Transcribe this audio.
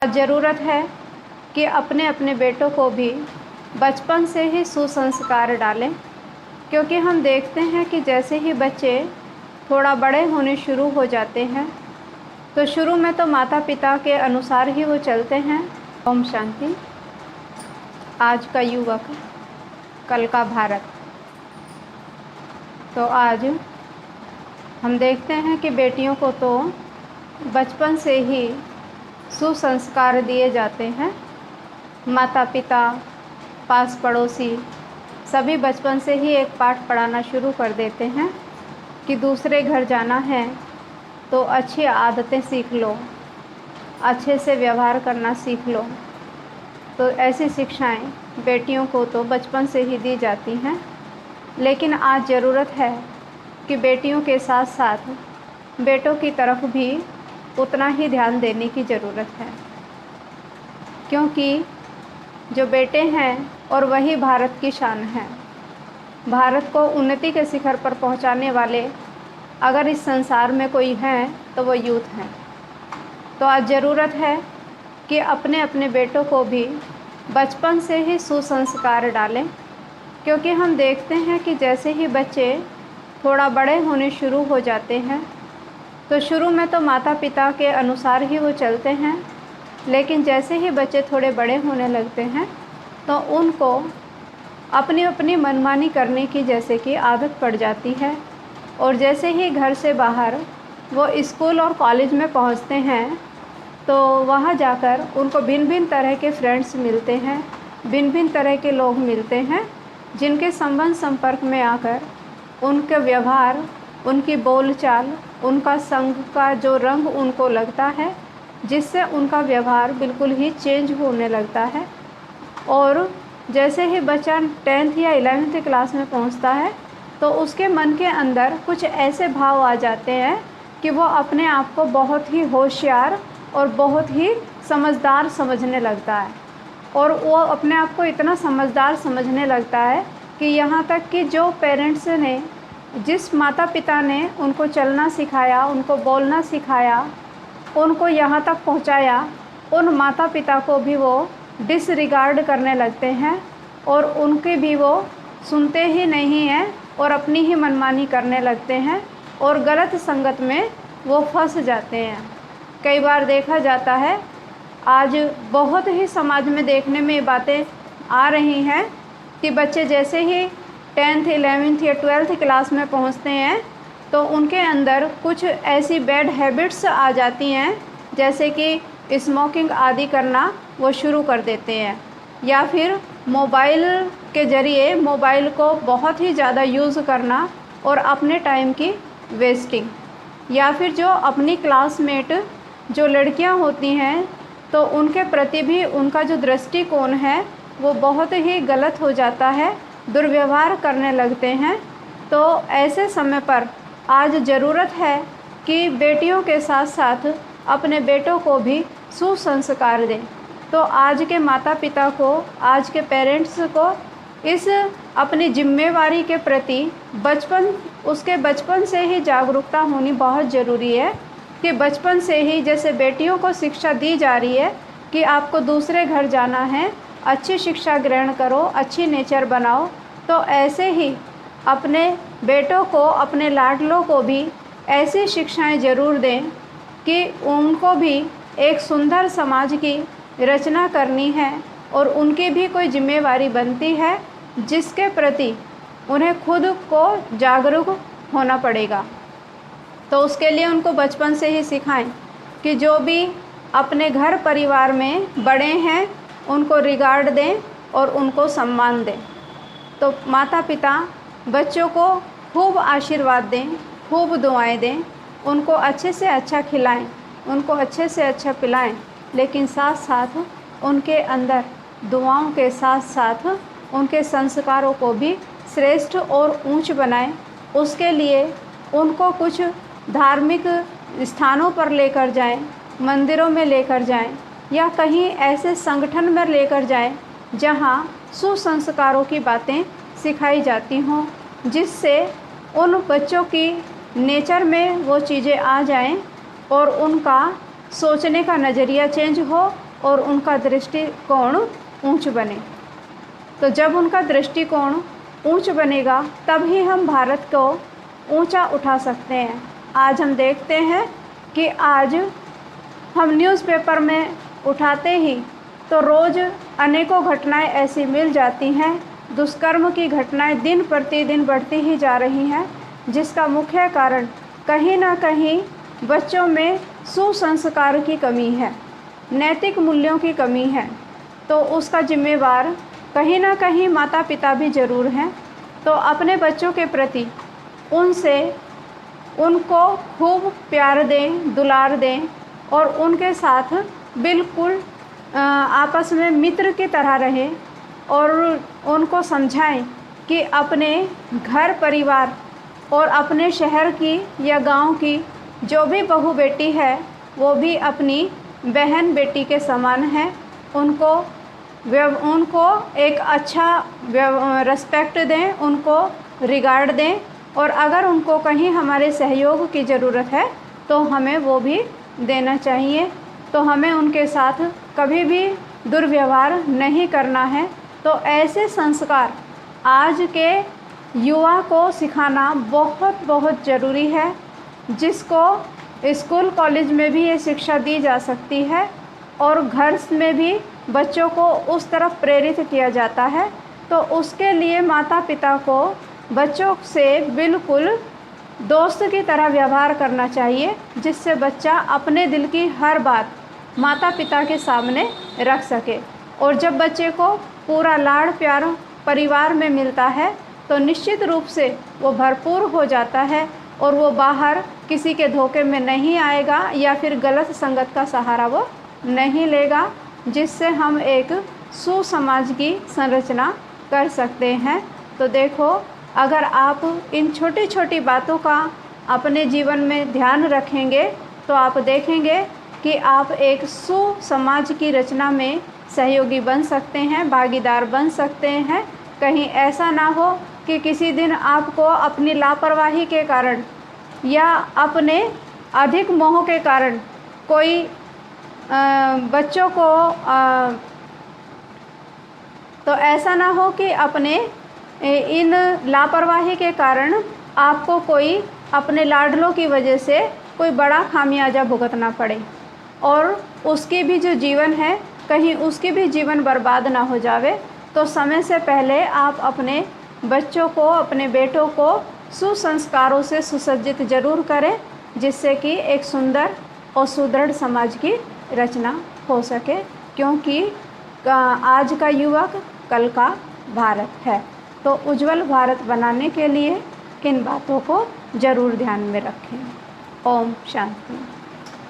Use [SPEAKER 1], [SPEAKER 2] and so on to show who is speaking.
[SPEAKER 1] ज़रूरत है कि अपने अपने बेटों को भी बचपन से ही सुसंस्कार डालें, क्योंकि हम देखते हैं कि जैसे ही बच्चे थोड़ा बड़े होने शुरू हो जाते हैं तो शुरू में तो माता पिता के अनुसार ही वो चलते हैं। ओम शांति। आज का युवक कल का भारत। तो आज हम देखते हैं कि बेटियों को तो बचपन से ही सुसंस्कार दिए जाते हैं। माता पिता, पास पड़ोसी सभी बचपन से ही एक पाठ पढ़ाना शुरू कर देते हैं कि दूसरे घर जाना है तो अच्छी आदतें सीख लो, अच्छे से व्यवहार करना सीख लो। तो ऐसी शिक्षाएं बेटियों को तो बचपन से ही दी जाती हैं। लेकिन आज ज़रूरत है कि बेटियों के साथ साथ बेटों की तरफ भी उतना ही ध्यान देने की ज़रूरत है, क्योंकि जो बेटे हैं और वही भारत की शान है। भारत को उन्नति के शिखर पर पहुंचाने वाले अगर इस संसार में कोई हैं तो वो यूथ हैं। तो आज ज़रूरत है कि अपने अपने बेटों को भी बचपन से ही सुसंस्कार डालें, क्योंकि हम देखते हैं कि जैसे ही बच्चे थोड़ा बड़े होने शुरू हो जाते हैं तो शुरू में तो माता पिता के अनुसार ही वो चलते हैं, लेकिन जैसे ही बच्चे थोड़े बड़े होने लगते हैं तो उनको अपनी अपनी मनमानी करने की जैसे कि आदत पड़ जाती है। और जैसे ही घर से बाहर वो स्कूल और कॉलेज में पहुंचते हैं तो वहां जाकर उनको भिन्न भिन्न तरह के फ्रेंड्स मिलते हैं, भिन्न भिन्न तरह के लोग मिलते हैं, जिनके संबंध संपर्क में आकर उनके व्यवहार, उनकी बोलचाल, उनका संग का जो रंग उनको लगता है, जिससे उनका व्यवहार बिल्कुल ही चेंज होने लगता है। और जैसे ही बच्चा 10th या 11th क्लास में पहुंचता है तो उसके मन के अंदर कुछ ऐसे भाव आ जाते हैं कि वो अपने आप को बहुत ही होशियार और बहुत ही समझदार समझने लगता है। और वो अपने आप को इतना समझदार समझने लगता है कि यहाँ तक कि जो पेरेंट्स ने, जिस माता पिता ने उनको चलना सिखाया, उनको बोलना सिखाया, उनको यहाँ तक पहुँचाया, उन माता पिता को भी वो डिसरिगार्ड करने लगते हैं और उनके भी वो सुनते ही नहीं हैं और अपनी ही मनमानी करने लगते हैं और गलत संगत में वो फंस जाते हैं। कई बार देखा जाता है, आज बहुत ही समाज में देखने में ये बातें आ रही हैं कि बच्चे जैसे ही 10th, 11th या 12th क्लास में पहुंचते हैं तो उनके अंदर कुछ ऐसी बैड हैबिट्स आ जाती हैं, जैसे कि स्मोकिंग आदि करना वो शुरू कर देते हैं, या फिर मोबाइल के ज़रिए मोबाइल को बहुत ही ज़्यादा यूज़ करना और अपने टाइम की वेस्टिंग, या फिर जो अपनी क्लासमेट जो लड़कियां होती हैं तो उनके प्रति भी उनका जो दृष्टिकोण है वो बहुत ही गलत हो जाता है, दुर्व्यवहार करने लगते हैं। तो ऐसे समय पर आज ज़रूरत है कि बेटियों के साथ साथ अपने बेटों को भी सुसंस्कार दें। तो आज के माता पिता को, आज के पेरेंट्स को इस अपनी जिम्मेवारी के प्रति उसके बचपन से ही जागरूकता होनी बहुत ज़रूरी है कि बचपन से ही जैसे बेटियों को शिक्षा दी जा रही है कि आपको दूसरे घर जाना है, अच्छी शिक्षा ग्रहण करो, अच्छी नेचर बनाओ, तो ऐसे ही अपने बेटों को, अपने लाडलों को भी ऐसी शिक्षाएं ज़रूर दें कि उनको भी एक सुंदर समाज की रचना करनी है और उनकी भी कोई जिम्मेवारी बनती है जिसके प्रति उन्हें खुद को जागरूक होना पड़ेगा। तो उसके लिए उनको बचपन से ही सिखाएं कि जो भी अपने घर परिवार में बड़े हैं उनको रिगार्ड दें और उनको सम्मान दें। तो माता पिता बच्चों को खूब आशीर्वाद दें, खूब दुआएं दें, उनको अच्छे से अच्छा खिलाएं, उनको अच्छे से अच्छा पिलाएं, लेकिन साथ साथ उनके अंदर दुआओं के साथ साथ उनके संस्कारों को भी श्रेष्ठ और ऊंच बनाएं। उसके लिए उनको कुछ धार्मिक स्थानों पर लेकर जाएं, मंदिरों में लेकर जाएं, या कहीं ऐसे संगठन में लेकर जाएं जहां सुसंस्कारों की बातें सिखाई जाती हों, जिससे उन बच्चों की नेचर में वो चीज़ें आ जाएं और उनका सोचने का नज़रिया चेंज हो और उनका दृष्टिकोण ऊंच बने। तो जब उनका दृष्टिकोण ऊंच बनेगा तभी हम भारत को ऊंचा उठा सकते हैं। आज हम देखते हैं कि आज हम न्यूज़पेपर में उठाते ही तो रोज़ अनेकों घटनाएं ऐसी मिल जाती हैं। दुष्कर्म की घटनाएं दिन प्रतिदिन बढ़ती ही जा रही हैं, जिसका मुख्य कारण कहीं ना कहीं बच्चों में सुसंस्कार की कमी है, नैतिक मूल्यों की कमी है। तो उसका जिम्मेवार कहीं ना कहीं माता पिता भी ज़रूर हैं। तो अपने बच्चों के प्रति उनको खूब प्यार दें, दुलार दें और उनके साथ बिल्कुल आपस में मित्र की तरह रहें और उनको समझाएं कि अपने घर परिवार और अपने शहर की या गांव की जो भी बहू बेटी है वो भी अपनी बहन बेटी के समान है। उनको एक अच्छा रिस्पेक्ट दें, उनको रिगार्ड दें और अगर उनको कहीं हमारे सहयोग की ज़रूरत है तो हमें वो भी देना चाहिए। तो हमें उनके साथ कभी भी दुर्व्यवहार नहीं करना है। तो ऐसे संस्कार आज के युवा को सिखाना बहुत बहुत ज़रूरी है, जिसको स्कूल कॉलेज में भी ये शिक्षा दी जा सकती है और घर में भी बच्चों को उस तरफ प्रेरित किया जाता है। तो उसके लिए माता पिता को बच्चों से बिल्कुल दोस्त की तरह व्यवहार करना चाहिए, जिससे बच्चा अपने दिल की हर बात माता पिता के सामने रख सके। और जब बच्चे को पूरा लाड़ प्यार परिवार में मिलता है तो निश्चित रूप से वो भरपूर हो जाता है और वो बाहर किसी के धोखे में नहीं आएगा या फिर गलत संगत का सहारा वो नहीं लेगा, जिससे हम एक सुसमाज की संरचना कर सकते हैं। तो देखो, अगर आप इन छोटी छोटी बातों का अपने जीवन में ध्यान रखेंगे तो आप देखेंगे कि आप एक सुसमाज की रचना में सहयोगी बन सकते हैं, भागीदार बन सकते हैं। कहीं ऐसा ना हो कि किसी दिन आपको अपनी लापरवाही के कारण या अपने अधिक मोह के कारण कोई बच्चों को तो ऐसा ना हो कि अपने इन लापरवाही के कारण आपको कोई अपने लाडलों की वजह से कोई बड़ा खामियाजा भुगतना पड़े और उसकी भी जो जीवन है कहीं उसकी भी जीवन बर्बाद ना हो जावे। तो समय से पहले आप अपने बच्चों को, अपने बेटों को सुसंस्कारों से सुसज्जित जरूर करें, जिससे कि एक सुंदर और सुदृढ़ समाज की रचना हो सके, क्योंकि आज का युवक कल का भारत है। तो उज्जवल भारत बनाने के लिए इन बातों को ज़रूर ध्यान में रखें। ओम शांति।